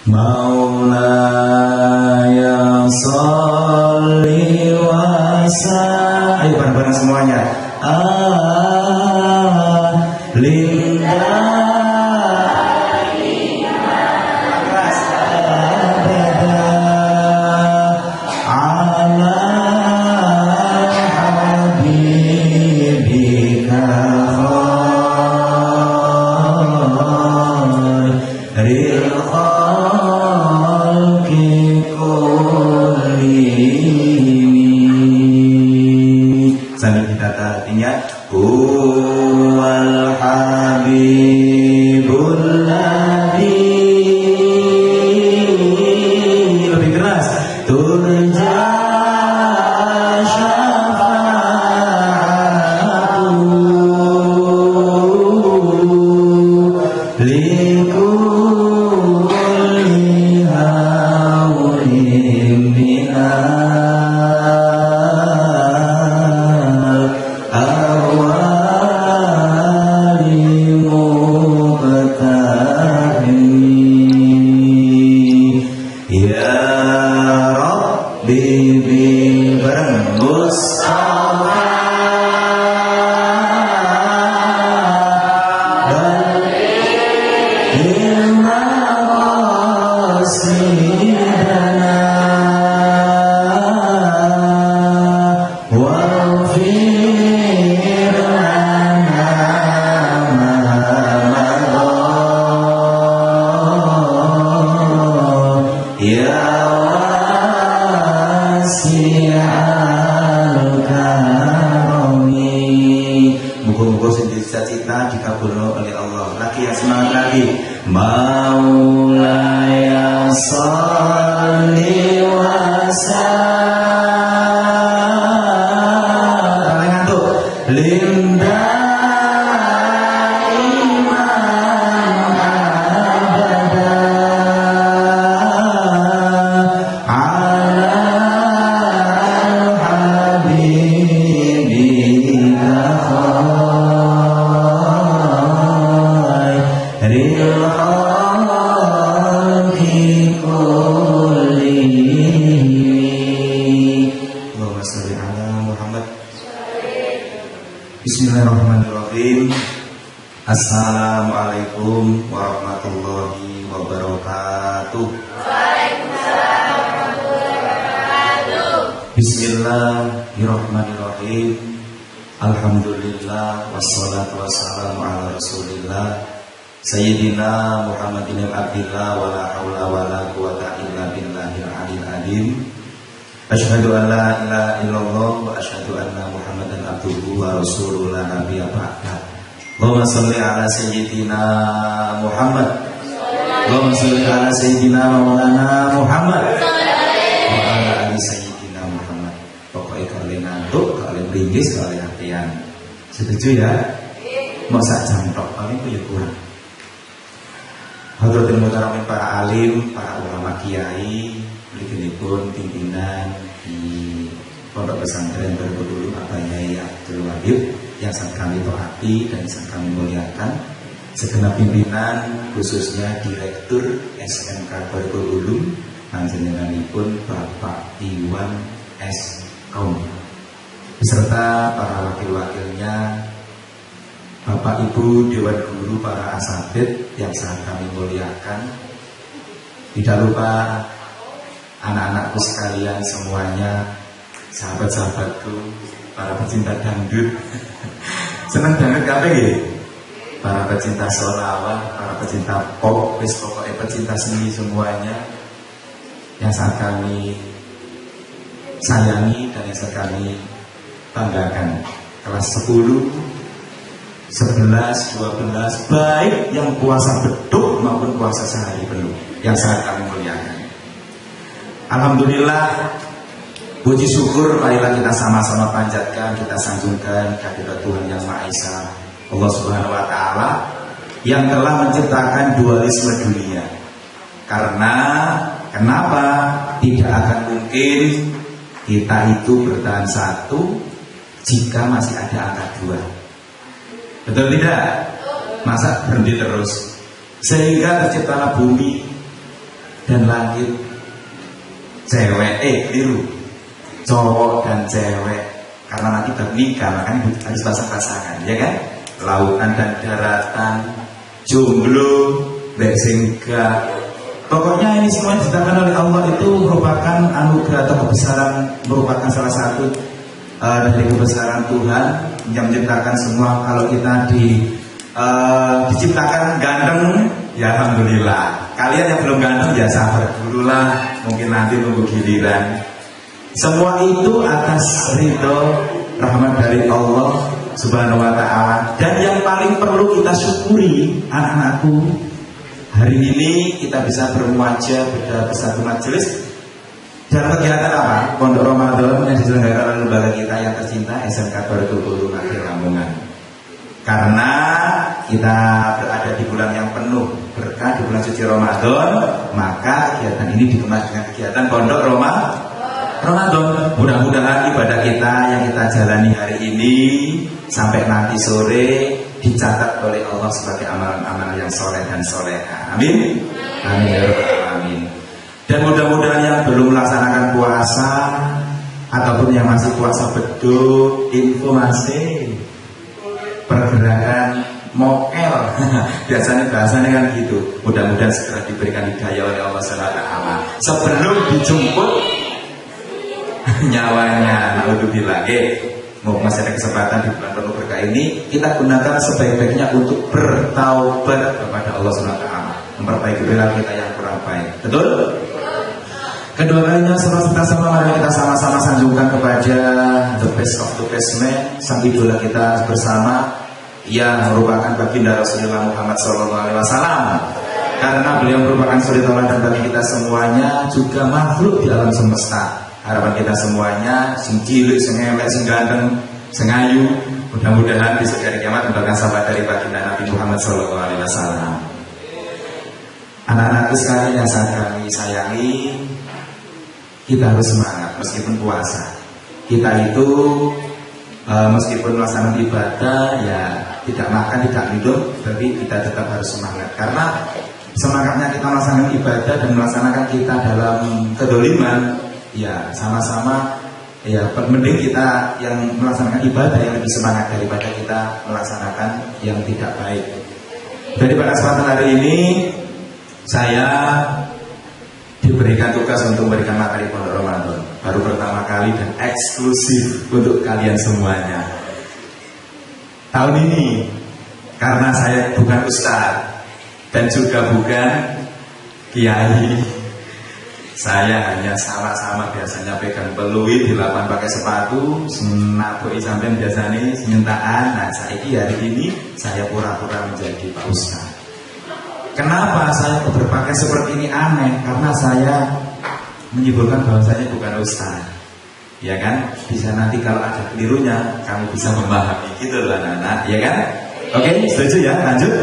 Maulaya sholli wa sallim. Ayo bareng-bareng semuanya. Bismillahirrahmanirrahim. Assalamualaikum warahmatullahi wabarakatuh. Waalaikumsalam warahmatullahi wabarakatuh. Bismillahirrahmanirrahim. Alhamdulillah wassalatu wassalamu ala Rasulillah Sayyidina Muhammadin abdillah wa la haula wa la quwata illa billahil aliyil azim. Asyhadu an la ilaha illallah wa asyhadu anna Muhammadan abduhu wa rasuluhu la nabiyya ba'da. Allahumma shalli ala sayyidina Muhammad. Allahumma shalli ala sayyidina Maulana Muhammad wa ala ali sayyidina Muhammad. Pokoknya kalian ngantuk, kalian ringis, kalian hatian. Setuju ya? Mau sak jam tok paling itu ya kurang. Hadratul muhtaramin para alim, para ulama kiai, berikutipun pimpinan di Pondok Pesantren Bergudulum Abang-Yai Abdul Wahid yang sangat kami taati dan sangat kami muliakan, segenap pimpinan khususnya Direktur SMK Bergudulum panjenenganipun Bapak Iwan S. Kaum beserta para wakil-wakilnya, Bapak Ibu Dewan Guru, para asatidz yang sangat kami muliakan. Tidak lupa anak-anakku sekalian semuanya, sahabat-sahabatku, para pecinta dangdut. Senang dangdut kabeh nggih? Para pecinta sholawat, para pecinta pop, wis pokoknya pecinta seni semuanya yang sangat kami sayangi dan yang sangat kami banggakan. Kelas 10, 11, 12, baik yang puasa beduk maupun puasa sehari penuh, yang sangat kami muliakan. Alhamdulillah, puji syukur marilah kita sama-sama panjatkan, kita sanjungkan kehadirat Tuhan Yang Maha Esa, Allah Subhanahu wa Ta'ala, yang telah menciptakan dualisme dunia. Karena kenapa tidak akan mungkin kita itu bertahan satu jika masih ada angka 2? Betul tidak? Masa berhenti terus? Sehingga terciptalah bumi, dan langit cewek, keliru, cowok dan cewek. Karena nanti bab nikah makanya harus pasang-pasangan, ya kan? Lautan dan daratan, jomblo, sehingga pokoknya ini semua diciptakan oleh Allah itu merupakan anugerah atau kebesaran, merupakan salah satu dari kebesaran Tuhan yang menciptakan semua. Kalau kita diciptakan ganteng, ya alhamdulillah. Kalian yang belum ganteng ya sabar dulu lah, mungkin nanti nunggu giliran. Semua itu atas ridho rahmat dari Allah Subhanahu wa ta'ala. Dan yang paling perlu kita syukuri, anak-anakku, hari ini kita bisa bermuajah, bersatu majelis dalam kegiatan apa? Pondok Ramadan yang diselenggarakan oleh lembaga kita yang tercinta SMK Baratul Ulum Akhir Lamongan. Karena kita berada di bulan yang penuh berkah, di bulan suci Ramadan, maka kegiatan ini dikemas dengan kegiatan Pondok Ramadan. Mudah-mudahan ibadah kita yang kita jalani hari ini sampai nanti sore dicatat oleh Allah sebagai amalan-amalan yang soleh dan soleha. Amin. Amin ya rabbal alamin. Dan mudah-mudahan yang belum melaksanakan puasa ataupun yang masih puasa beduk, informasi pergerakan mokel biasanya bahasanya kan gitu. Mudah-mudahan segera diberikan hidayah oleh Allah SWT sebelum dijemput nyawanya. Naudzubillah. Mau masih ada kesempatan di bulan penuh berkah ini, kita gunakan sebaik-baiknya untuk bertaubat kepada Allah SWT, memperbaiki perilaku kita yang kurang baik. Betul? Kedua kalinya mari kita sama-sama sanjungkan kepada the best of the best man, sang idola kita bersama yang merupakan baginda Rasulullah Muhammad SAW. Karena beliau merupakan suri tauladan bagi kita semuanya, juga makhluk di alam semesta. Harapan kita semuanya, sing cilik, sing elek, sing ganteng, sing ayu, mudah-mudahan besok hari kiamat mendapatkan sahabat dari baginda Nabi Muhammad SAW. Anak-anakku sekalian yang sangat kami sayangi, kita harus semangat meskipun puasa. Kita itu meskipun melaksanakan ibadah, ya tidak makan, tidak minum, tapi kita tetap harus semangat. Karena semangatnya kita melaksanakan ibadah dan melaksanakan kita dalam kedoliman, ya sama-sama, ya mending kita yang melaksanakan ibadah yang lebih semangat daripada kita melaksanakan yang tidak baik. Jadi pada kesempatan hari ini saya diberikan tugas untuk memberikan materi Pondok Ramadan baru pertama kali dan eksklusif untuk kalian semuanya tahun ini. Karena saya bukan ustadz dan juga bukan kiai, saya hanya sama-sama biasanya pegang peluit di lapangan pakai sepatu, senapoi sampai biasanya semintaan. Nah hari ini saya pura-pura menjadi Pak Ustadz. Kenapa saya berpakaian seperti ini aneh? Karena saya menyimpulkan bahwa saya bukan Ustadz, ya kan? Bisa nanti kalau ada kelirunya kamu bisa memahami gitu loh anak-anak, ya kan? Oke, setuju ya? Lanjut.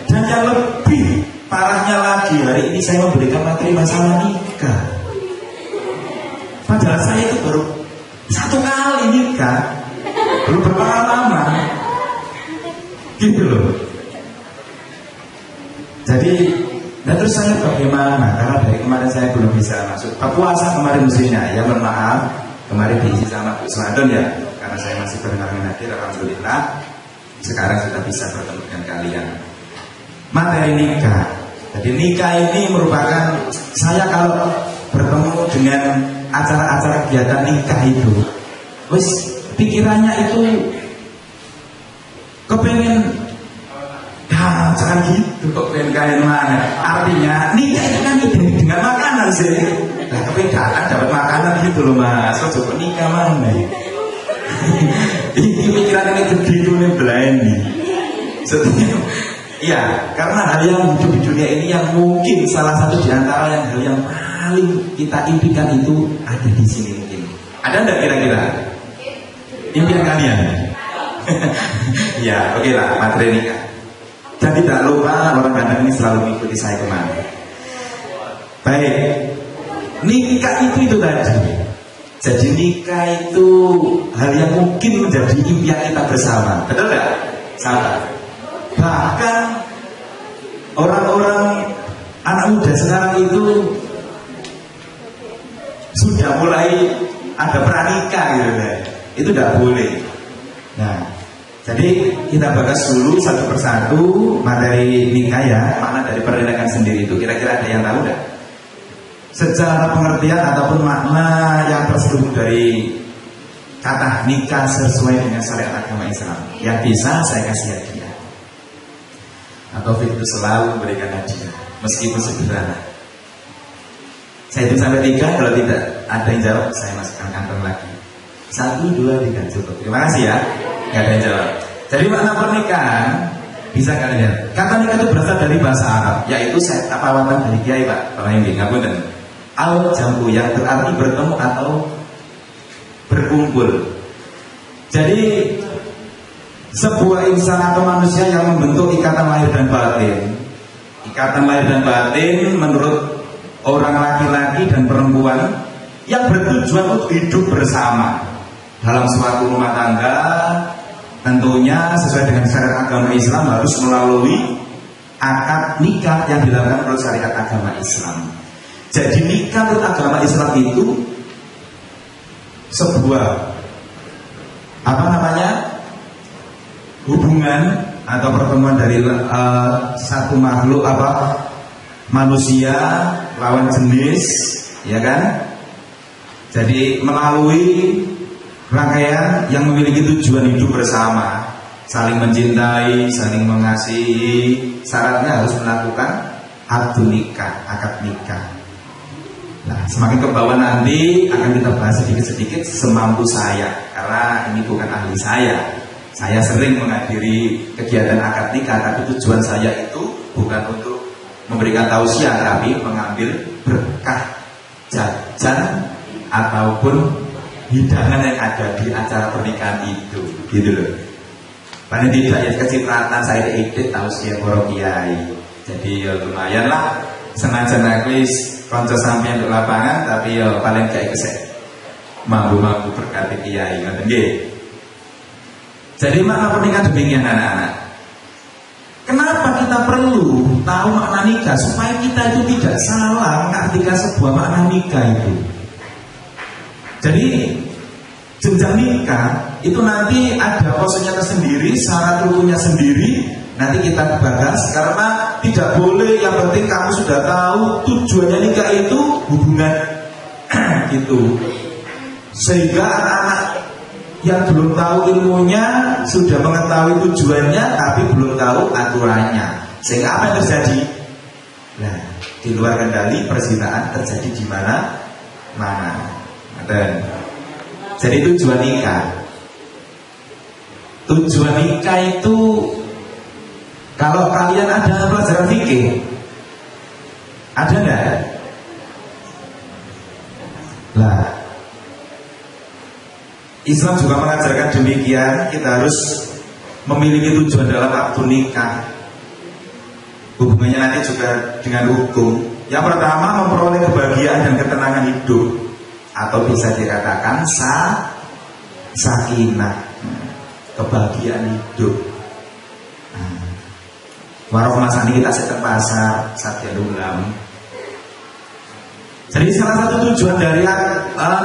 Dan yang lebih parahnya lagi, hari ini saya memberikan materi masalah nikah. Padahal saya itu baru satu kali nikah, belum berpengalaman, gitu loh. Jadi, dan terus saya bagaimana? Karena dari kemarin saya belum bisa masuk. Puasa kemarin mestinya, ya mohon maaf, kemarin diisi sama Bu Seladon ya, karena saya masih berhalangan hadir, alhamdulillah. Sekarang sudah bisa bertemu dengan kalian. Materi nikah. Jadi nikah ini merupakan, saya kalau bertemu dengan acara-acara kegiatan nikah itu, wis pikirannya itu kepengen, jangan gitu kok pengen kain mana. Artinya nikah itu kan identik dengan makanan sih. Nah kepedakan dapat makanan gitu loh mas. Kok coba nikah mana? Ini pikiran ini gede itu nih belani. Iya, karena hal yang hidup di dunia ini yang mungkin salah satu di antara hal yang paling kita impikan itu ada di sini mungkin. Ada enggak kira-kira impian kalian? Ya, oke lah, materi nikah. Dan tidak lupa orang ganteng ini selalu mengikuti saya kemana. Baik, nikah itu tadi. Jadi nikah itu hal yang mungkin menjadi impian kita bersama. Betul nggak? Sahabat. Bahkan orang-orang anak muda sekarang itu sudah mulai ada pranikah gitu deh. Itu tidak boleh. Nah, jadi kita bahas dulu satu persatu materi nikah ya, makna dari pernikahan sendiri itu. Kira-kira ada yang tahu nggak? Secara pengertian ataupun makna yang terselubung dari kata nikah sesuai dengan syariat agama Islam. Yang bisa saya kasih hadiah. Atau itu selalu memberikan hadiah, meskipun sederhana. Saya hitung sampai 3, kalau tidak ada yang jawab, saya masukkan kantong lagi. 1, 2, 3, cukup. Terima kasih ya. Nggak ada yang jawab. Jadi makna pernikahan bisa kalian lihat. Kata nikah itu berasal dari bahasa Arab, yaitu apawatan dari kiai Pak. Kalau yang ngapunten. Al-jambu yang berarti bertemu atau berkumpul. Jadi sebuah insan atau manusia yang membentuk ikatan lahir dan batin. Ikatan lahir dan batin menurut orang laki-laki dan perempuan yang bertujuan untuk hidup bersama dalam suatu rumah tangga, tentunya sesuai dengan syariat agama Islam harus melalui akad nikah yang dilakukan oleh syariat agama Islam. Jadi nikah menurut agama Islam itu sebuah hubungan atau pertemuan dari satu makhluk manusia lawan jenis, ya kan? Jadi melalui rangkaian yang memiliki tujuan hidup bersama, saling mencintai, saling mengasihi. Syaratnya harus melakukan akad nikah. Nah, semakin ke bawah nanti akan kita bahas sedikit-sedikit semampu saya, karena ini bukan ahli saya. Saya sering menghadiri kegiatan akad nikah, tapi tujuan saya itu bukan untuk memberikan tausiah, tapi mengambil berkah jajan ataupun hidangan yang ada di acara pernikahan itu, gitu loh. Paling tidak ya kecipratan saya edit tausiah para kiai. Jadi ya lumayan lah, senajan aku konco sampeyan di lapangan, tapi ya paling gak kesek mampu berkati kiai, ngoten nggih. Jadi makna pernikahan demikian anak-anak. Kenapa kita perlu tahu makna nikah supaya kita itu tidak salah mengartikan sebuah makna nikah itu. Jadi jenjang nikah itu nanti ada posenya tersendiri, syarat rukunnya sendiri. Nanti kita bahas karena tidak boleh yang penting kamu sudah tahu tujuannya nikah itu hubungan gitu. Sehingga anak-anak yang belum tahu ilmunya sudah mengetahui tujuannya tapi belum tahu aturannya. Sehingga apa yang terjadi? Nah, di luar kendali perzinaan terjadi di mana? Jadi tujuan nikah. Tujuan nikah itu kalau kalian ada pelajaran fikih, ada enggak? Lah, Islam juga mengajarkan demikian. Kita harus memiliki tujuan dalam waktu nikah. Hubungannya nanti juga dengan hukum. Yang pertama, memperoleh kebahagiaan dan ketenangan hidup, atau bisa dikatakan sakinah, kebahagiaan hidup. Warung mas ini kita setel pasar Satya Ulam. Jadi salah satu tujuan dari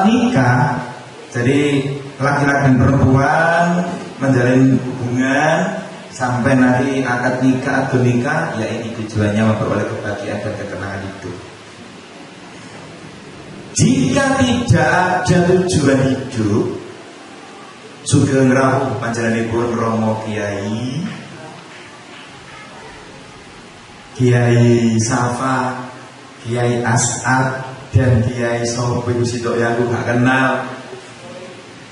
nikah, jadi laki-laki dan perempuan menjalin hubungan sampai nanti akad nikah atau nikah, ya ini tujuannya memperoleh kebahagiaan dan ketenangan hidup. Jika tidak ada tujuan hidup, Sugeng Rawuh panjenenganipun Romo Kiai Safa, Kiai As'ad, dan Kiai Sopo Ibu Sidok yang aku gak kenal.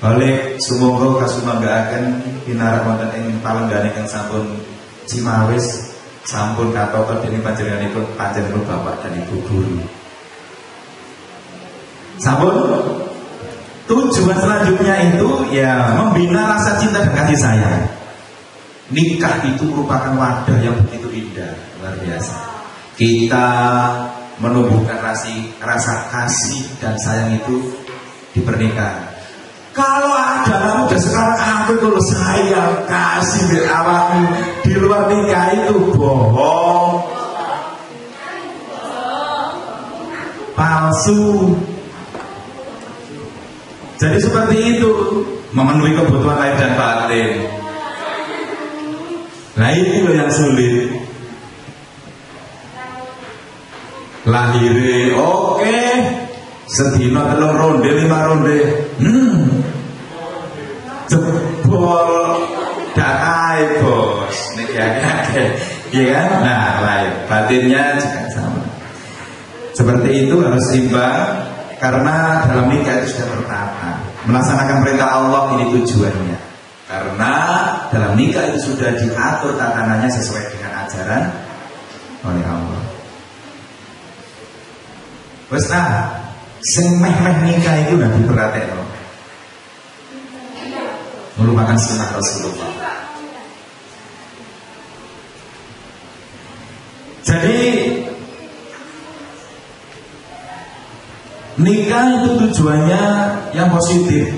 Balik sumangga kasumanggaken pinarak wonten ing palenggane kang sampun Cimawis, sampun katoto dening panjenenganipun Bapak dan Ibu Guru. Sampun tujuan selanjutnya itu ya membina rasa cinta dan kasih sayang. Nikah itu merupakan wadah yang begitu indah, luar biasa. Kita menumbuhkan rasa kasih dan sayang itu di pernikahan. Kalau ada kamu udah sekarang aku itu loh sayang kasih di awalmu, di luar nikah itu bohong, palsu. Jadi seperti itu, memenuhi kebutuhan lahir dan batin. Nah ini loh yang sulit. Lahir, oke, sedina 3 ronde 5 ronde, jebol dakai bos, nek akeh, iya kan? Nah, lahir batinnya juga sama. Seperti itu harus seimbang, karena dalam nikah itu sudah tertata. Melaksanakan perintah Allah ini tujuannya. Karena dalam nikah itu sudah diatur tatanannya sesuai dengan ajaran oleh Allah. Wes sing meh-meh nikah itu udah diperhatiin. Merupakan sunnah Rasulullah. Jadi nikah itu tujuannya yang positif,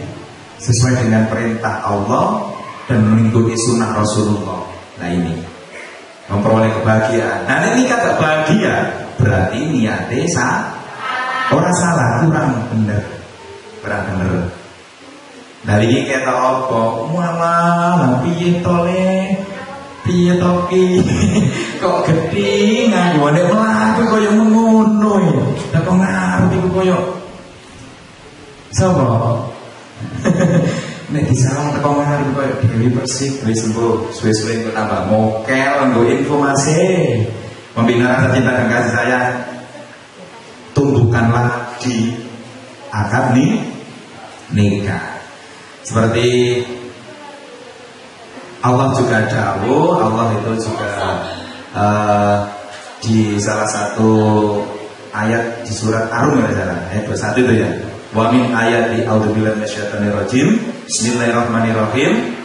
sesuai dengan perintah Allah dan mengikuti sunnah Rasulullah. Nah ini memperoleh kebahagiaan. Nah ini nikah gak bahagia, berarti niatnya orang salah, kurang bener. Dari ini kata apa? Malah piye tole, piye toki, kok gede nganggone mlaku koyo ngono ya. Lah kok ngarep iku koyo sapa? Nek disawang teko ngarep koyo Dewi Persik wis sembuh, suwe-suwe kok tambah mokel nggo informasi. Membina rasa cinta dan kasih sayang, tumbuhkanlah di akad nikah. Seperti Allah juga dawuh, Allah itu juga di salah satu ayat di surat Ar-Rum ayat 21 itu ya. Wa min ayati a'udzubillahi minasyaitonirrajim. Bismillahirrahmanirrahim.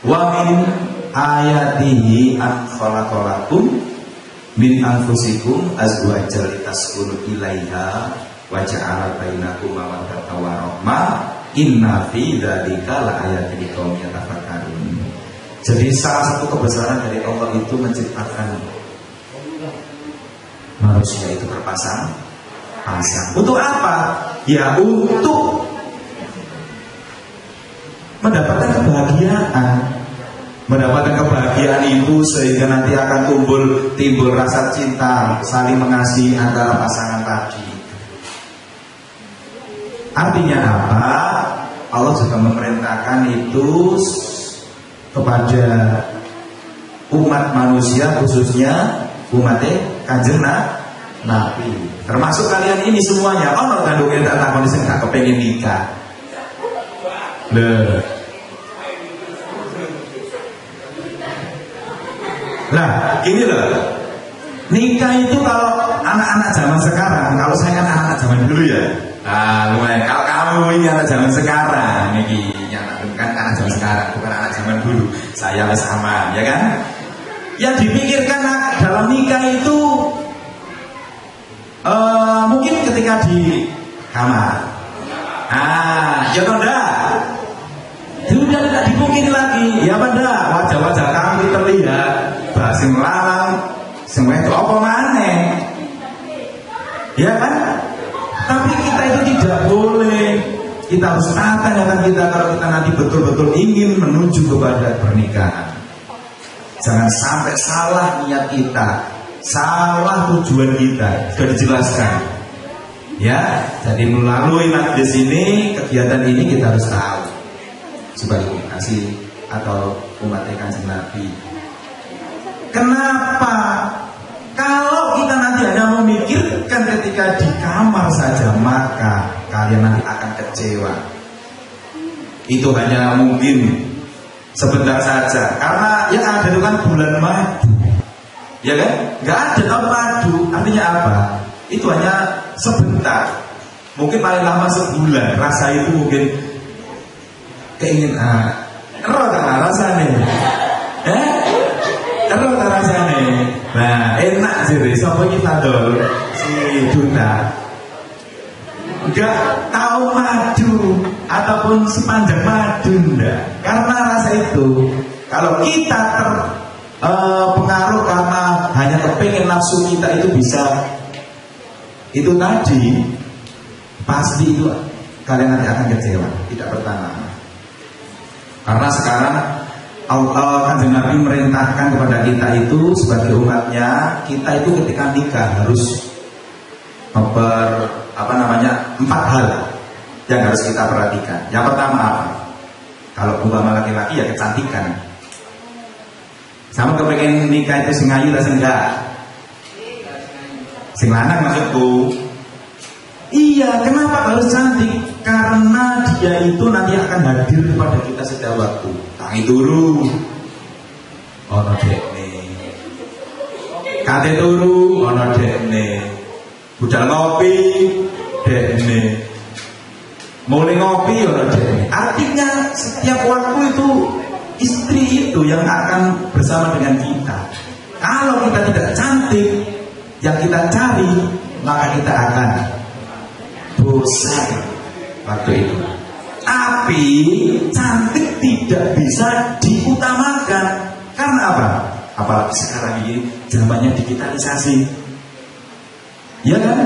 Wa min ayatihi an khalaqalakum min anfusikum azwajan litaskunu ilaiha wa ja'ala bainakum mawaddatan wa rahmah inna fi dzalika laayatin liqaumin yatafakkarun. Jadi salah satu kebesaran dari Allah itu menciptakan manusia itu berpasang. Untuk apa? Ya untuk mendapatkan kebahagiaan. Mendapatkan kebahagiaan itu sehingga nanti akan timbul rasa cinta, saling mengasihi antara pasangan tadi. Artinya apa? Allah juga memerintahkan itu kepada umat manusia, khususnya umatnya Kanjeng Nabi. Termasuk kalian ini semuanya. Ono kandungnya tak takoni sing gak kepengin nikah. Nah, gini loh. Nikah itu kalau anak-anak zaman sekarang, kalau saya kan anak-anak zaman dulu ya. Nah, lumayan. Kalau kamu ini anak zaman sekarang, ini kan anak zaman sekarang, bukan anak zaman dulu. Saya sama, ya kan? Yang dipikirkan dalam nikah itu mungkin ketika di kamar. Ya enggak. Sudah tidak dipungkiri lagi. Ya benda wajah-wajah kami terlihat. Sing lanang, sing wedok apa maneh? Ya kan? Tapi kita itu tidak boleh. Kita harus tata dengan kita kalau kita nanti betul-betul ingin menuju kepada pernikahan. Jangan sampai salah niat kita, salah tujuan kita. Sudah dijelaskan. Ya, jadi melalui majlis ini, kegiatan ini kita harus tahu sebagai kasih atau umat Kanjeng Nabi. Kenapa? Kalau kita nanti hanya memikirkan ketika di kamar saja, maka kalian nanti akan kecewa. Itu hanya mungkin sebentar saja. Karena yang ada itu kan bulan madu, ya kan? Nggak ada tahun madu. Artinya apa? Itu hanya sebentar. Mungkin paling lama sebulan. Rasa itu mungkin keinginan. Rasanya. Terus rasanya, nah enak sih, siapa kita dol si Duta, nggak tahu madu ataupun sepanjang madu ndak, karena rasa itu kalau kita terpengaruh karena hanya kepingin nafsu kita itu bisa itu tadi pasti itu kalian nanti akan kecewa, tidak bertahan. Karena sekarang Kanjeng Nabi merintahkan kepada kita itu sebagai umatnya, kita itu ketika nikah harus 4 hal yang harus kita perhatikan. Yang pertama apa? Kalau umpama laki-laki ya kecantikan. Sama kepengen nikah itu sing ayu atau enggak? Sing lanang maksudku. Iya, kenapa harus cantik? Karena dia itu nanti akan hadir kepada kita setiap waktu. Tangi turu, ono dekne. Kate turu, ono dekne. Budal ngopi, dekne. Mulai ngopi, ono dekne. Artinya setiap waktu itu istri itu yang akan bersama dengan kita. Kalau kita tidak cantik, yang kita cari, maka kita akan bosan waktu itu. Tapi cantik tidak bisa diutamakan. Karena apa? Apalagi sekarang ini zamannya digitalisasi. Ya kan?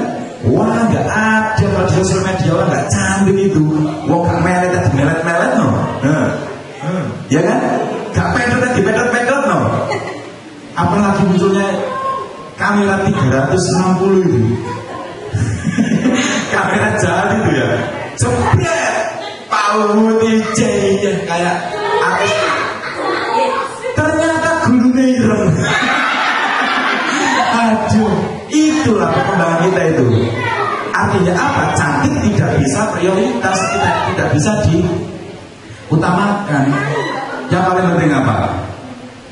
Wah, nggak ada pada sosial media orang nggak cantik itu. Wah, gak melet no. Ya kan? Gak pedot no. Apalagi munculnya kamera 360 itu. Kamera jalan itu ya, jebret Paul DJ-nya kayak artis. Ternyata gurunya ireng. Aduh, itulah perkembangan kita itu. Artinya apa? Cantik tidak bisa prioritas, tidak bisa diutamakan. Yang paling penting apa?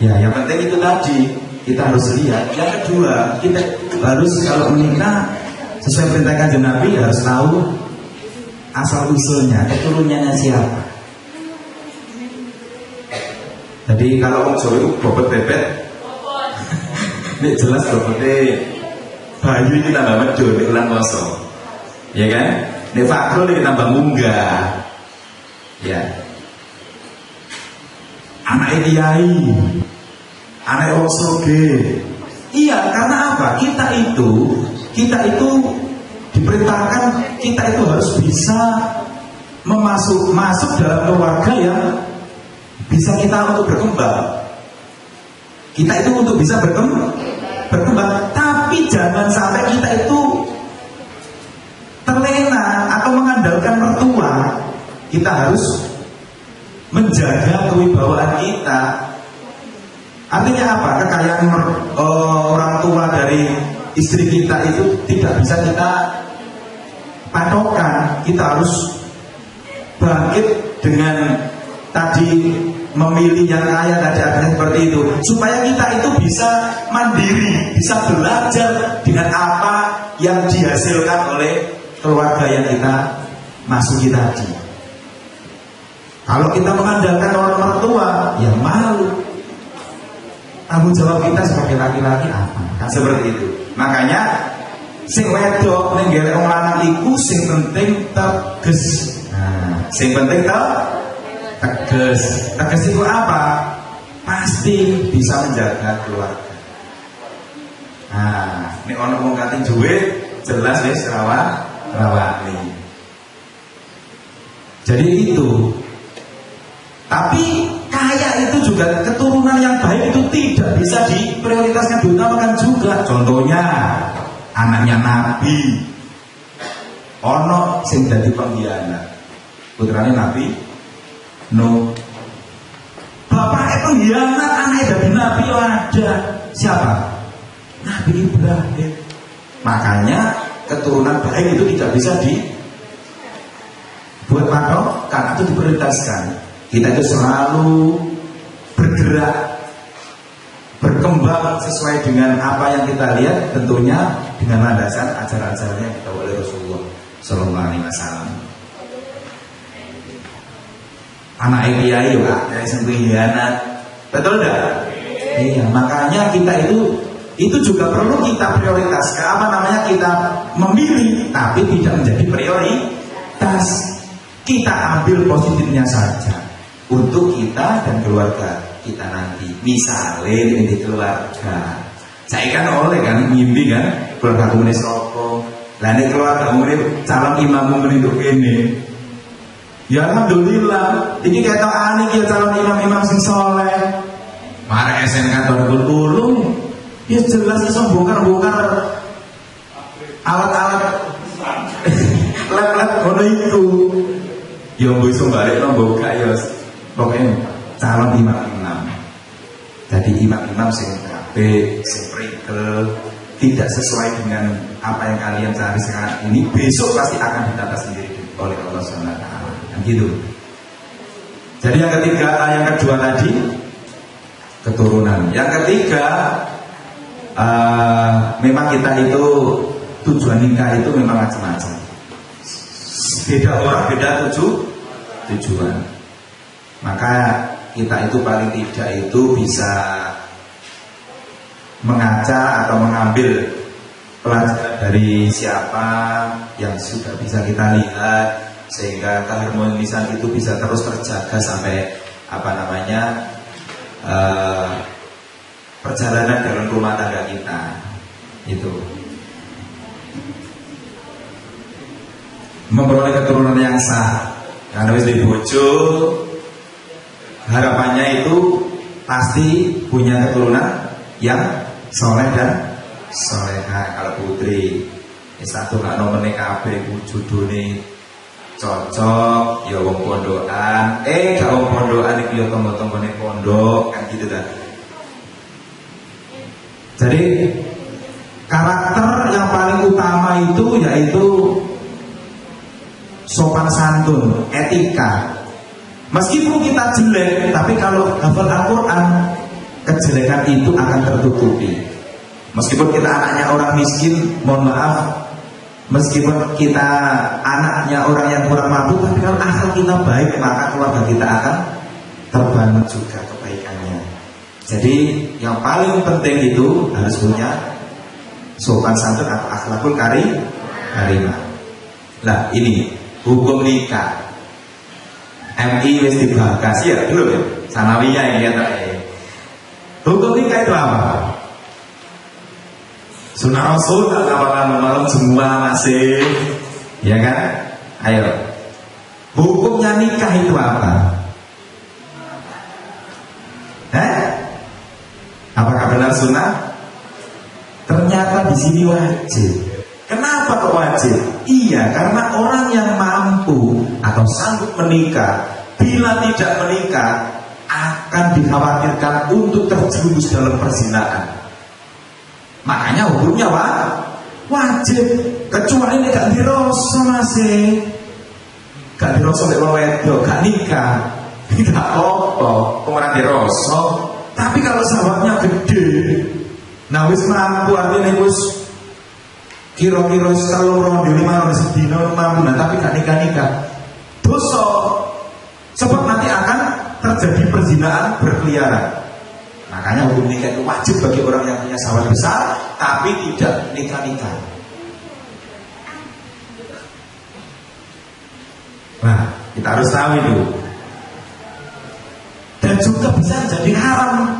Ya, yang penting itu tadi kita harus lihat. Yang kedua, kita harus kalau menikah sesuai perintah Kanjeng Nabi harus tahu asal usulnya, keturunannya siapa. Jadi kalau orang Jawa itu bobot bebet, ini jelas bobotnya bayu ini tambah medul, ini ulang kosong, ya kan? Ini fakrul ini tambah munggah, ya. Anak kiai, anak wong soge. Iya, karena apa? Kita itu diperintahkan, kita itu harus bisa masuk dalam keluarga yang bisa kita untuk berkembang. Kita itu untuk bisa berkembang, tapi jangan sampai kita itu terlena atau mengandalkan mertua. Kita harus menjaga kewibawaan kita. Artinya apa? Kekayaan orang tua dari istri kita itu tidak bisa kita patokan. Kita harus bangkit dengan tadi memilih yang kaya tadi adanya seperti itu, supaya kita itu bisa mandiri, bisa belajar dengan apa yang dihasilkan oleh keluarga yang kita masuki tadi. Kalau kita mengandalkan orang mertua, ya malu. Tanggung jawab kita sebagai laki-laki apa? Kan seperti itu. Makanya sing wedok ning gelek wong lanang iku sing penting teges. Nah, sing penting teges. Teges itu apa? Pasti bisa menjaga keluarga. Nah, ini ono wong kating duwe jelas wis rawani. Jadi itu. Tapi kaya itu juga keturunan yang baik itu tidak bisa diprioritaskan, diutamakan juga. Contohnya anaknya Nabi, ono sing dadi pengkhianat, putrane Nabi Nuh. Bapaknya pengkhianat, anaknya dadi Nabi ada. Siapa? Nabi Ibrahim. Makanya keturunan baik itu tidak bisa dibuat patokan atau diprioritaskan. Kita itu selalu bergerak, berkembang sesuai dengan apa yang kita lihat, tentunya dengan landasan ajaran-ajaran yang dibawa oleh Rasulullah Sallallahu Alaihi Wasallam. Anak kiai ya, dari pengkhianat, betul tidak? Iya, makanya kita itu juga perlu kita prioritaskan. Apa namanya, kita memilih, tapi tidak menjadi prioritas. Kita ambil positifnya saja. Untuk kita dan keluarga kita nanti. Misalnya di keluarga, saya kan oleh kan mimpi kan keluarga komunis rokok. Lainnya keluarga komunis calon imam komunis untuk ini. Ya alhamdulillah, ini ketokane iki calon imam-imam sing saleh. Marek SMK tahun kulum, ya jelas iso bongkar-bongkar alat-alat lab-lab ngono iku. Ya mbok iso balekno mbok gak ya pokoke calon imam-imam. Jadi imam-imam sing kabeh, sing prikel, tidak sesuai dengan apa yang kalian cari sekarang ini, besok pasti akan ditata sendiri oleh Allah Subhanahu wa taala. Gitu. Jadi yang ketiga, yang kedua tadi keturunan. Yang ketiga, memang kita itu tujuan nikah itu memang macam-macam. Beda orang beda tujuan. Maka kita itu paling tidak itu bisa mengaca atau mengambil pelajaran dari siapa yang sudah bisa kita lihat, sehingga keharmonisan itu bisa terus terjaga sampai perjalanan dalam rumah tangga kita itu. Memperoleh keturunan yang sah, karena wis di bojo, harapannya itu pasti punya keturunan yang soleh dan soleha. Kalau putri satu gak nomene kabeh judune cocok ya wong pondokan, gak wong pondokan iki ya tangga-tanggane pondok kan gitu dah. Jadi karakter yang paling utama itu yaitu sopan santun, etika. Meskipun kita jelek, tapi kalau hafal Al-Quran, kejelekan itu akan tertutupi. Meskipun kita anaknya orang miskin, mohon maaf, meskipun kita anaknya orang yang kurang mampu, tapi kalau akal kita baik, maka keluarga kita akan terbangun juga kebaikannya. Jadi yang paling penting itu harus punya sopan santun atau akhlakul karimah. Nah ini hukum nikah. MI wis dibahas ya belum ya? Sanawiyah ini ya tak. Hukum nikah itu apa? Sunnah Rasul tak kapalan malam semua masih, ya kan? Ayo, hukumnya nikah itu apa? Apakah benar sunnah? Ternyata di sini wajib. Kenapa kok wajib? Iya, karena orang yang mampu atau sanggup menikah, bila tidak menikah akan dikhawatirkan untuk terjerumus dalam perzinahan. Makanya hukumnya wajib. Kecuali ini gak diroso masih, gak diroso lek wong wedok, gak nikah, gak apa-apa, orang diroso. Tapi kalau sahabatnya gede, nah wis mampu artinya wis kira-kira seluruh di 5 sedina mampu, nah tapi gak nikah-nikah, dosa. Sebab nanti akan terjadi perzinahan berkeliaran. Makanya hukum nikah itu wajib bagi orang yang punya sahabat besar, tapi tidak nikah-nikah. Nah, kita harus tahu itu. Dan juga bisa jadi haram.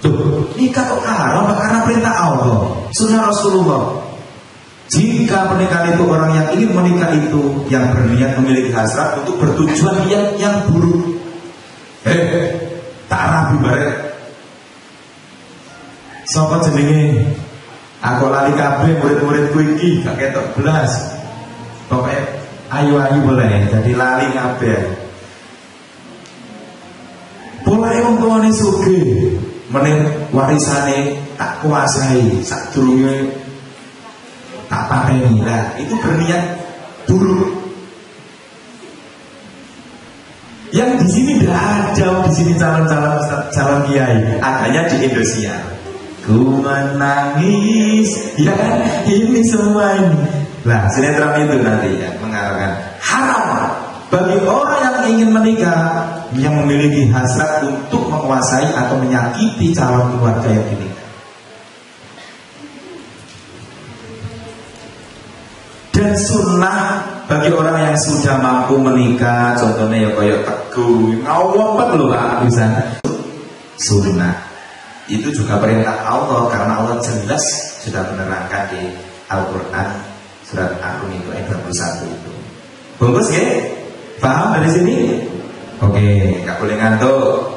Tuh, nikah kok haram? Karena perintah Allah, sunnah Rasulullah. Jika pernikahan itu orang yang ingin menikah itu yang berniat memiliki hasrat untuk bertujuan niat yang buruk, tak rabi bareng. Sapa jenenge? Aku lali kabeh murid-muridku iki gak ketok blas. Pokoke ayu-ayu boleh jadi lali kabeh. Pola wong tuane sugih, meneh warisane tak kuasai, sadurunge tak pateni. Lah, itu berniat buruk. Yang di sini tidak ada, di sini calon kiai, adanya di Indonesia. Ku menangis, ya kan? Ini semua ini. Lah, sinetron itu nanti ya mengarahkan haram bagi orang yang ingin menikah, yang memiliki hasrat untuk menguasai atau menyakiti calon keluarga yang dinikah. Dan sunnah bagi orang yang sudah mampu menikah, contohnya ya kayak Teguh, ngawopet loh Pak Abisan. Sunnah itu juga perintah Allah, karena Allah jelas sudah menerangkan di Al-Quran surat Ar-Rum itu ayat 21 itu. Bungkus ya? Paham dari sini? Oke, nggak boleh ngantuk.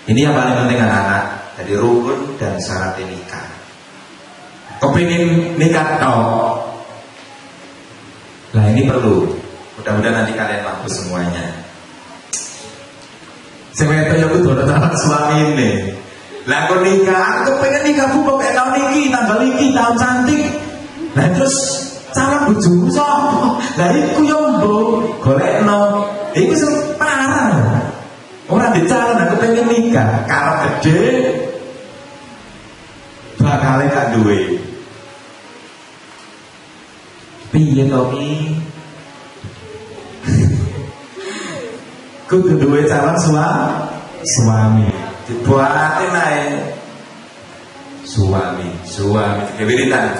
Ini yang paling penting anak-anak. Jadi rukun dan syarat nikah. Kepingin nikah toh. Nah ini perlu. Mudah-mudahan nanti kalian mampu semuanya. Saya itu ya kudu ada suami ini. Lah kok nikah, aku kepengen nikah bu pokoknya tahun ini, tanggal ini, tahun cantik. Nah terus calon bojomu sapa? Lah iku yo mbok golekno. Iku sing parah. Ora dicalon aku pengen nikah, karep gede. Bakale gak duwe. Piye to iki? Kudu duwe calon suami. Dibuatin ae. Suami kewiritan.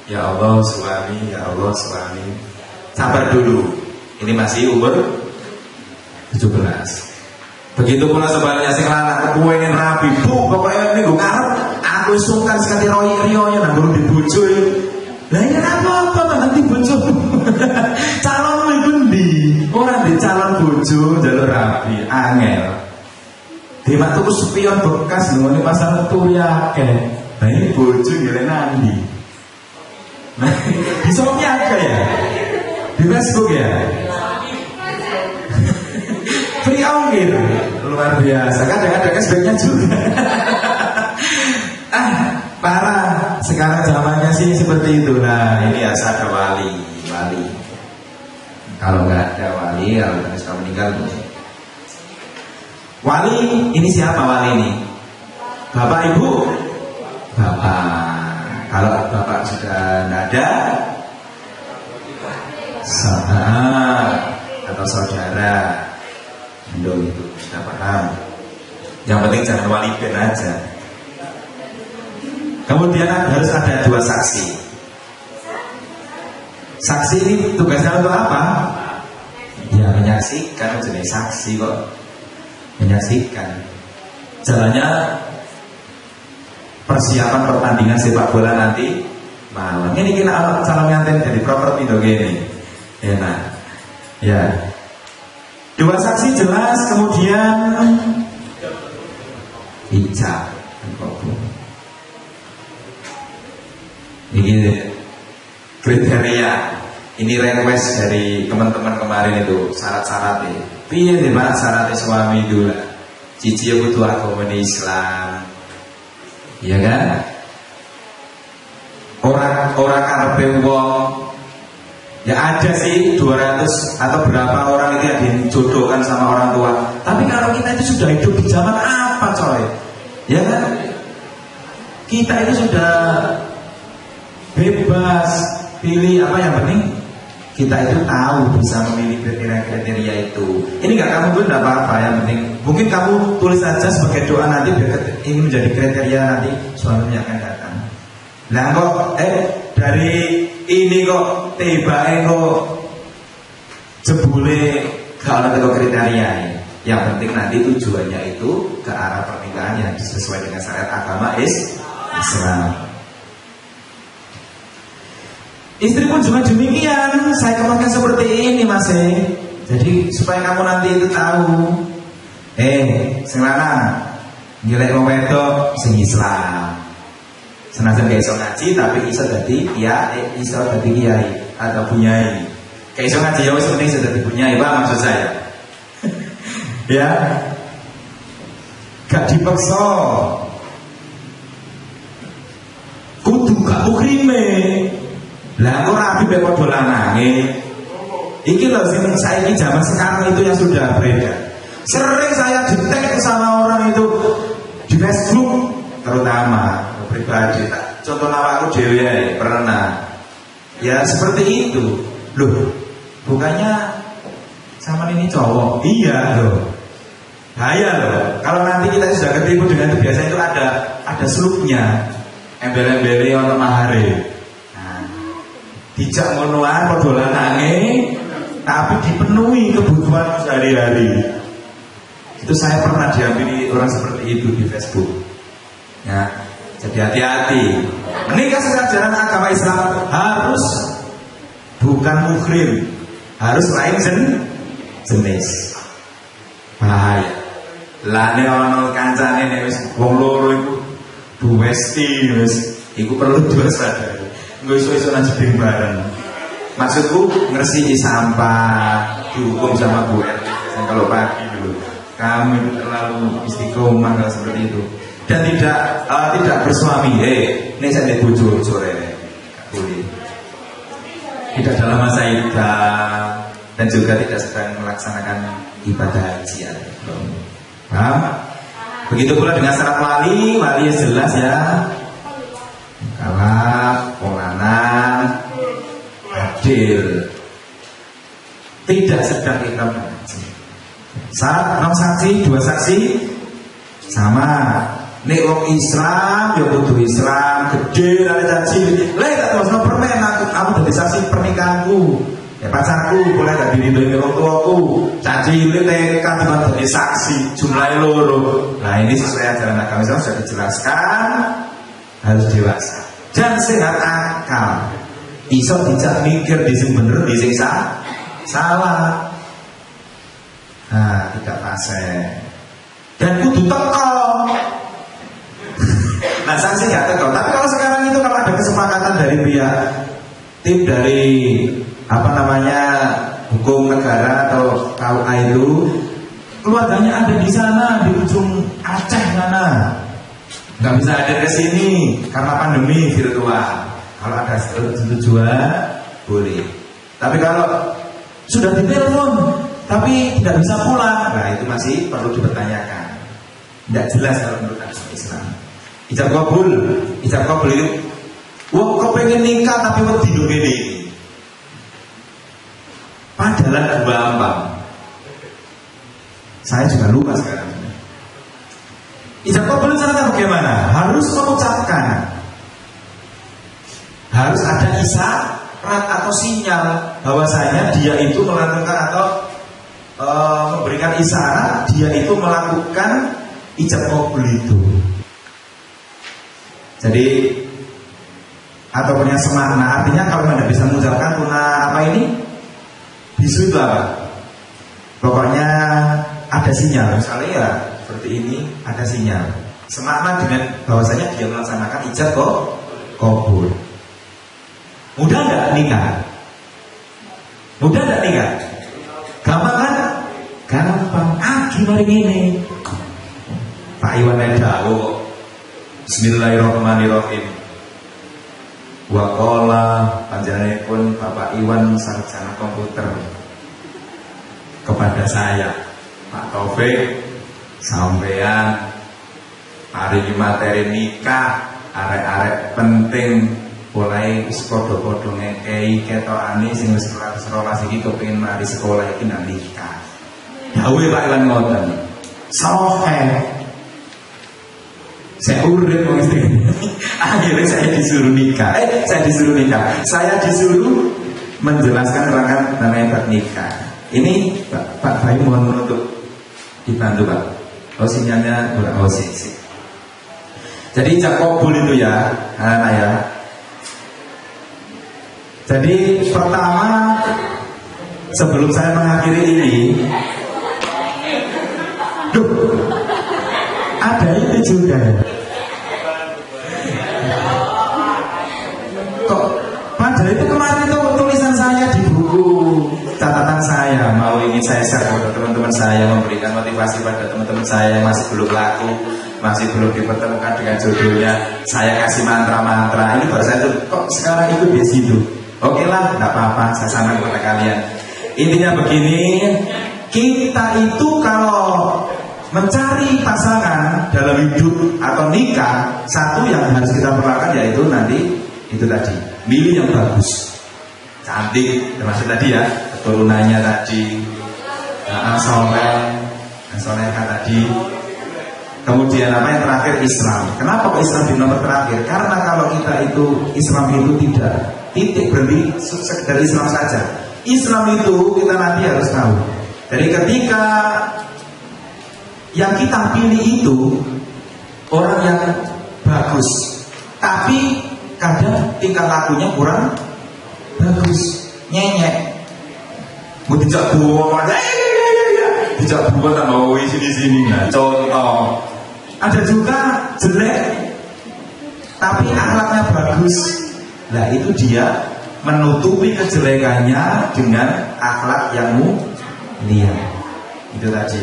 Ya Allah suami, ya Allah suami. Sabar dulu. Ini masih umur 17. Begitu pula sebaliknya sing lanang kepengen rapi, bu pokoknya minggu ngarep aku sungkan sekali riyonya nang guru dibojo. Lah ya apa-apa to nanti bojo. Calon iku ndi? Ora di calon bojo njaluk rapi, angel. Demak tuku spion bekas ngene pasar turi akeh. Lah ini bojo ngene nandi. Nah, di Shopee ada ya? Di Facebook ya? Free ongkir, luar biasa. Kadang-kadang sebaiknya juga. Parah. Sekarang zamannya sih seperti itu. Nah, ini asal ada wali. Kalau nggak ada wali, kalau sudah meninggal, wali ini siapa wali ini? Bapak ibu? Bapak. Kalau bapak sudah tidak ada, atau saudara. Itu sudah paham. Yang penting jangan wali ben aja. Kemudian harus ada 2 saksi. Saksi ini tugasnya untuk apa? Ya menyaksikan, jenis saksi kok. Menyaksikan. Jalannya persiapan pertandingan sepak bola nanti malam. Ini kita alat calon nganten dari properti do gini. Enak. Ya. 2 saksi jelas, kemudian ijab. Ini kriteria. Ini request dari teman-teman kemarin itu syarat-syaratnya. Piye deh Pak syaratnya suami itu lah. Cici ya butuh agama Islam. Iya kan? Orang karepe wong. Ya ada sih 200 atau berapa orang itu yang dijodohkan sama orang tua. Tapi kalau kita itu sudah hidup di zaman apa coy? Ya kan? Kita itu sudah bebas pilih apa yang penting kita itu tahu bisa memilih kriteria itu. Ini nggak kamu pun tidak apa-apa, yang penting mungkin kamu tulis saja sebagai doa nanti biar ini menjadi kriteria nanti suaminya akan datang. Nah kok dari ini kok tiba kok jebule kalau ada kriteria ini. Yang penting nanti tujuannya itu ke arah pernikahan yang sesuai dengan syariat agama Islam. Istri pun juga demikian. Saya kembangkan seperti ini Mas. Jadi supaya kamu nanti itu tahu, sing lanang nilai wong wedok sing Islam. Senajan gak iso ngaji tapi iso dadi iso dadi kiai atau bunyai. Gak iso ngaji ya wis penting iso dadi bunyai, Pak, maksud saya. Ya. Gak dipaksa. Kudu gak mukrime. Lah kok rapi be padha lanange. Iki lho sing saiki zaman sekarang itu yang sudah beredar. Sering saya di-tag sama orang itu di Facebook terutama pribadi. Contoh awakku dhewe pernah. Ya seperti itu. Loh, bukannya sama ini cowok? Iya loh. Bahaya loh. Kalau nanti kita sudah ketipu dengan itu biasanya itu ada slupnya. Embel-embele ono mahare. Dijak ngonoan padha lanange tapi dipenuhi kebutuhan sehari-hari. Itu saya pernah diambil orang seperti itu di Facebook. Ya, jadi hati-hati. Menikah secara ajaran agama Islam harus bukan muhrim, harus lain jenis. Bahaya. Lah nek ana kancane nek wis wong loro iku duwesti wis iku perlu dua sadar. Engko iso-iso lanjut bareng. Maksudku ngersih sampah dihukum sama Bu RT kalau pagi dulu. Kamu itu terlalu istiqomah kalau seperti itu. Dan tidak bersuami. Ini saya bojo sore. Enggak boleh. Tidak dalam masa iddah dan juga tidak sedang melaksanakan ibadah haji. Paham? Begitu pula dengan syarat wali jelas ya. Kalah, polanan, adil, tidak sedang ikram haji. Syarat 6 saksi, 2 saksi sama. Nek wong Islam ya kudu Islam, gede ada caci. Lah tak terusno permen aku dadi saksi pernikahanku. Ya pacarku boleh gak diridhoi wong tuaku. Caci iki TK cuma dadi saksi jumlahe loro. Nah ini sesuai ajaran agama Islam sudah dijelaskan harus dewasa. Dan sehat akal. Iso dijak mikir di sing bener, di sing salah. Nah, tidak fase. Dan kudu teko. Nah, sanksi nggak teko. Tapi kalau sekarang itu kalau ada kesepakatan dari pihak tim dari hukum negara atau KUA itu, keluarganya ada di sana di ujung Aceh sana, nggak bisa ada ke sini karena pandemi virtual. Kalau ada tujuan boleh. Tapi kalau sudah ditelepon tapi tidak bisa pulang, nah itu masih perlu dipertanyakan. Tidak jelas kalau menurut agama Islam. Ijab kabul itu wong kepengen nikah tapi wedi ngene. Padahal gampang. Saya juga lupa sekarang. Ijab kabul caranya bagaimana? Harus mengucapkan. Harus ada isyarat atau sinyal bahwasanya dia itu melakukan atau memberikan isyarat dia itu melakukan ijab kabul itu. Jadi ataupun yang semakna, artinya kalau tidak bisa mengucapkan tuna apa ini bisu itu apa? Pokoknya ada sinyal, misalnya ya seperti ini ada sinyal. Semakna dengan bahwasanya dia melaksanakan ijab kabul. Mudah nggak nikah? Mudah nggak nikah? Gampang kan? Gampang. Gimana ini? Pak Iwan Edawo. Bismillahirrahmanirrahim. Waqala panjenenganipun Bapak Iwan sarjana komputer kepada saya, Pak Taufik, sampean hari materi nikah arek-arek penting mulai padha-padha ngekei ketokane sing wis 12 iki kepengin mari sekolah iki nang nikah. Dawuhe Pak Iwan ngoten. Sohe saya urip wong istri. Akhirnya saya disuruh nikah. Saya disuruh menjelaskan rangkaian dan hebat nikah. Ini Pak Bayi mohon untuk dibantu Pak. Oh sinyalnya kurang sih. Jadi ijab kabul itu ya, anak ya. Jadi pertama sebelum saya mengakhiri ini, ada itu juga. Kok padahal itu kemarin itu tulisan saya di buku catatan saya, mau ingin saya share kepada teman-teman saya, memberikan motivasi pada teman-teman saya yang masih belum laku, masih belum dipertemukan dengan jodohnya. Saya kasih mantra-mantra. Ini baru saya tuh kok sekarang ikut di situ. Oke lah, nggak apa-apa, saya sampaikan kepada kalian. Intinya begini, kita itu kalau mencari pasangan dalam hidup atau nikah, satu yang harus kita perlakukan yaitu nanti itu tadi, milih yang bagus, cantik, termasuk tadi ya, keturunannya tadi, soleh tadi. Kemudian apa yang terakhir Islam. Kenapa kok Islam di nomor terakhir? Karena kalau kita itu Islam itu tidak titik berhenti sekedar Islam saja. Islam itu kita nanti harus tahu. Jadi ketika yang kita pilih itu orang yang bagus, tapi kadang tingkah lakunya kurang bagus, nyenyek, mau dijak buang aja, Dijak buat tambah sini. Nah, contoh. Ada juga jelek tapi akhlaknya bagus. Nah, itu dia menutupi kejelekannya dengan akhlak yang mulia. Itu tadi.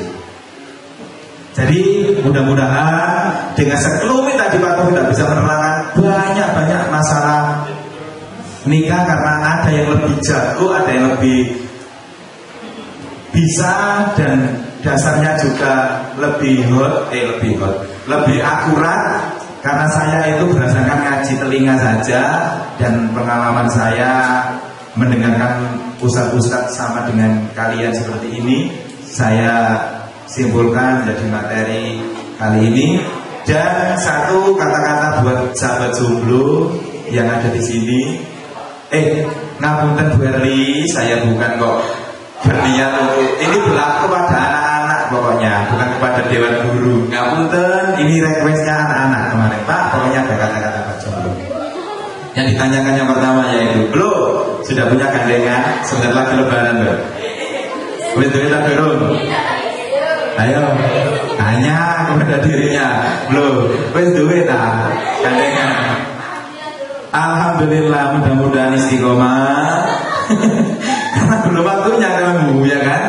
Jadi mudah-mudahan dengan sekelumit tadi Pak Taufik tidak bisa menerangkan banyak masalah nikah, karena ada yang lebih jago, ada yang lebih bisa, dan dasarnya juga lebih akurat. Karena saya itu berdasarkan ngaji telinga saja, dan pengalaman saya mendengarkan ustadz-ustadz sama dengan kalian seperti ini, saya simpulkan jadi materi kali ini. Dan satu kata-kata buat sahabat jomblo yang ada di sini, ngapunten Bu Erli, saya bukan kok berniat untuk ini berlaku pada anak-anak pokoknya, bukan kepada dewan guru. Ngapunten, ini requestnya anak-anak kemarin Pak, pokoknya ada kata-kata Pak jomblo. Yang ditanyakan yang pertama yaitu, belum sudah punya gandengan, sebentar lagi lebaran belum? Boleh duit tak belum? Ayo, tanya kepada dirinya, belum? Wes duit tak gandengan? Alhamdulillah, mudah-mudahan istiqomah. Karena belum waktunya kamu, ya kan?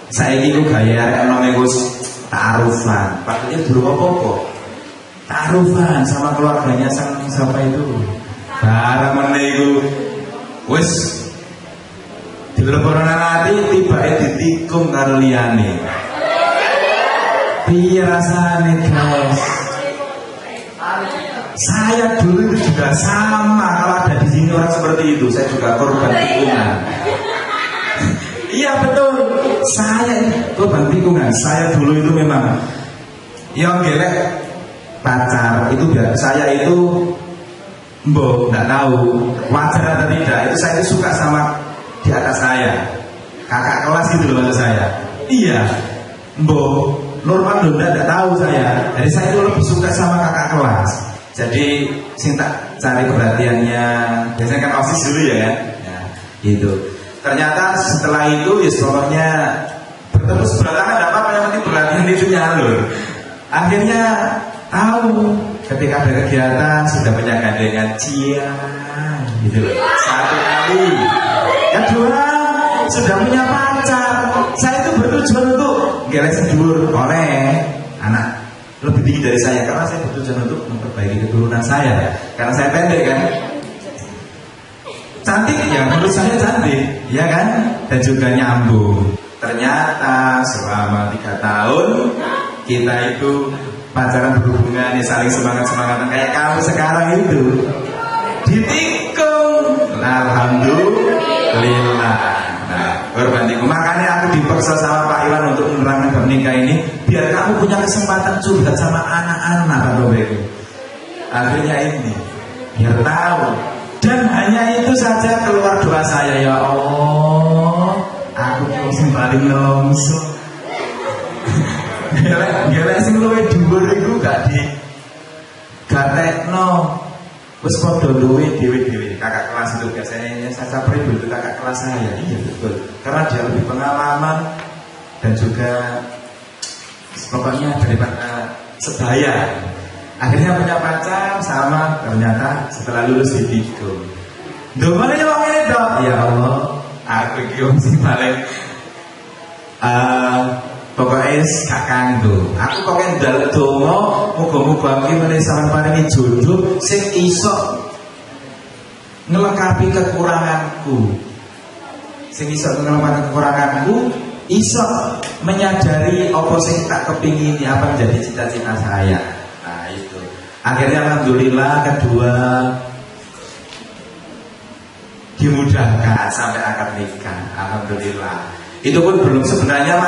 Saya itu gaya namanya Gus ta'arufan. Pakainya dulu apa-apa. Ta'arufan sama keluarganya siapa itu? Barang menegu, wes dilebokno nanti tiba ditikung karo liyane. Piye rasane, guys? Saya dulu itu juga sama. Kalau ada di sini orang seperti itu, saya juga korban tikungan. Iya betul, saya korban tikungan. Saya dulu itu memang yang gelek pacar itu biar saya itu nggak tahu wajar atau tidak. Itu saya itu suka sama di atas saya, kakak kelas itu loh maksud saya. Iya, normal loh tidak tahu saya. Jadi saya itu lebih suka sama kakak kelas. Jadi tak cari perhatiannya. Biasanya kan OSIS dulu ya kan. Nah, gitu. Ternyata setelah itu ya pokoknya bertemu sebelah tidak apa-apa, yang penting perhatian itu nyalur. Akhirnya tahu ketika ada kegiatan sudah punya gandengan gitu loh. Satu kali. Kedua sudah punya pacar. Saya itu bertujuan untuk gelek sedur oleh anak lebih tinggi dari saya, karena saya bertujuan untuk memperbaiki keturunan saya. Karena saya pendek kan. Cantik ya, menurut saya cantik, ya kan? Dan juga nyambung. Ternyata selama 3 tahun kita itu pacaran, berhubungan, ya saling semangat-semangatan kayak kamu sekarang itu. Ditikung, alhamdulillah. Nah, berbanding. Makanya aku dipaksa sama Pak Iwan untuk menerangkan bab nikah ini, biar kamu punya kesempatan curhat sama anak-anak Pak Taufik. Akhirnya ini, biar tahu. Dan hanya itu saja keluar doa saya, ya Allah, aku yang paling longso. Gelek sing luwih dhuwur iku gak gatekno. Wis padha duwe dhewe-dhewe. Kakak kelas itu biasanya saya pribadi itu kakak kelas saya. Iya betul. Karena dia lebih pengalaman dan juga pokoknya daripada sebaya. Akhirnya punya pacar sama, ternyata setelah lulus ditikung. Ndongone wong ngene tok. Ya Allah, aku iki wong sing paling pokoknya gak kanggo. Aku kok njaluk donga, muga-muga iki meneh sampeyan paringi jodoh sing iso ngelengkapi kekuranganku. Sing iso ngelengkapi kekuranganku, iso menyadari apa sing tak kepingini, apa menjadi cita-cita saya. Nah, itu. Akhirnya alhamdulillah kedua dimudahkan sampai akad nikah. Alhamdulillah. Itu pun belum, sebenarnya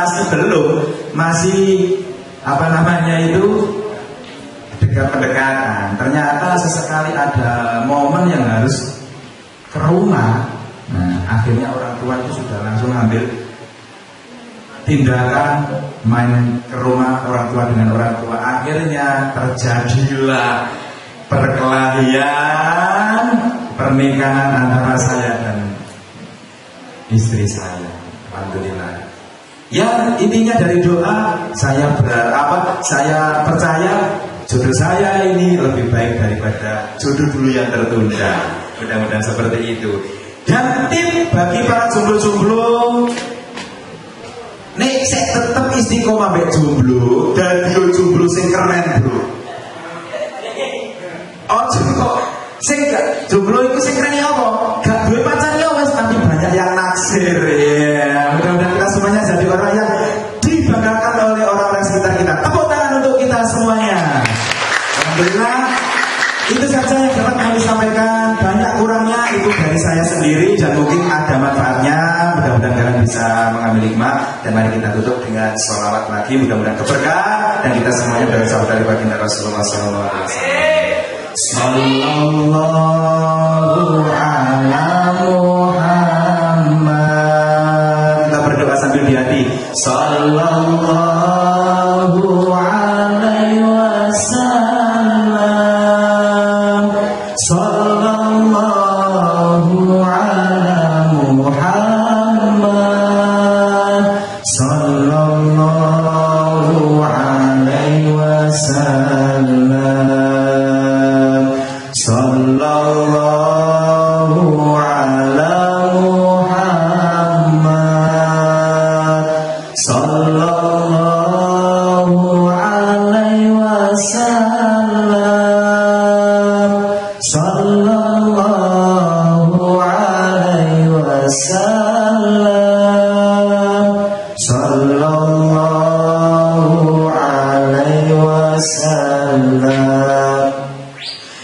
masih apa namanya itu dekat-pendekatan. Ternyata sesekali ada momen yang harus ke rumah. Nah, akhirnya orang tua itu sudah langsung ambil tindakan main ke rumah orang tua dengan orang tua. Akhirnya terjadilah perkelahian, pernikahan antara saya dan istri saya. Alhamdulillah. Ya intinya dari doa saya saya percaya jodoh saya ini lebih baik daripada jodoh dulu yang tertunda. Mudah-mudahan seperti itu. Dan tip bagi para jomblo-jomblo, nek saya tetap istiqomah mbek jomblo dan yo jomblo sing keren bro. Ojo kok sing gak jomblo iku sing keren apa? Gak duwe pacar ya wes, tapi banyak yang naksir ya. Mudah-mudahan kita semuanya jadi orang yang dibanggakan oleh orang-orang sekitar kita. Tepuk tangan untuk kita semuanya. Alhamdulillah, itu saja yang dapat kami sampaikan. Banyak kurangnya itu dari saya sendiri dan mungkin ada manfaatnya. Mudah-mudahan kalian bisa mengambil hikmah. Dan mari kita tutup dengan sholawat lagi. Mudah-mudahan keberkah dan kita semuanya bersama dari baginda Rasulullah SAW. Sallallahu ala Muhammad. Kita berdoa sambil di hati. Sallallahu alaihi wasallam. Sallallahu ala Muhammad. Sallallahu alaihi wasallam. Sallallahu ala Muhammad. Sallallahu alaihi wasallam. Sallallahu alaihi wasallam. Sallallahu alaihi wasallam.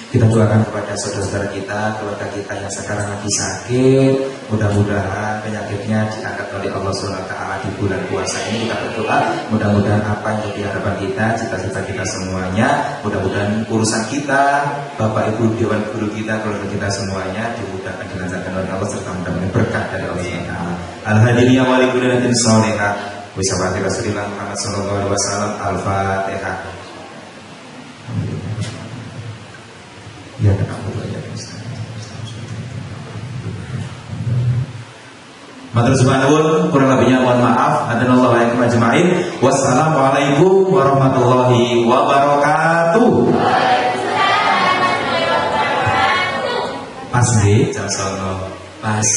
Kita doakan kepada saudara-saudara kita, keluarga kita yang sekarang lagi sakit. Mudah-mudahan penyakitnya diangkat oleh Allah SWT di bulan puasa ini. Kita berdoa, mudah-mudahan apa yang jadi harapan kita, cita-cita kita semuanya, mudah-mudahan urusan kita, Bapak Ibu Dewan Guru kita, keluarga kita semuanya dimudahkan, dilancarkan oleh Allah serta mudah-mudahan berkah dari Allah SWT. Al-Hadiniyah walikulilatin sholihah. Wisawati Rasulullah Muhammad SAW. Al-Fatihah. Ya, matur suwun, kurang lebihnya mohon maaf. Hadanallahu wa iyyakum ajma'in. Wassalamualaikum warahmatullahi wabarakatuh. Pas nggih, jam 09.00. Pas.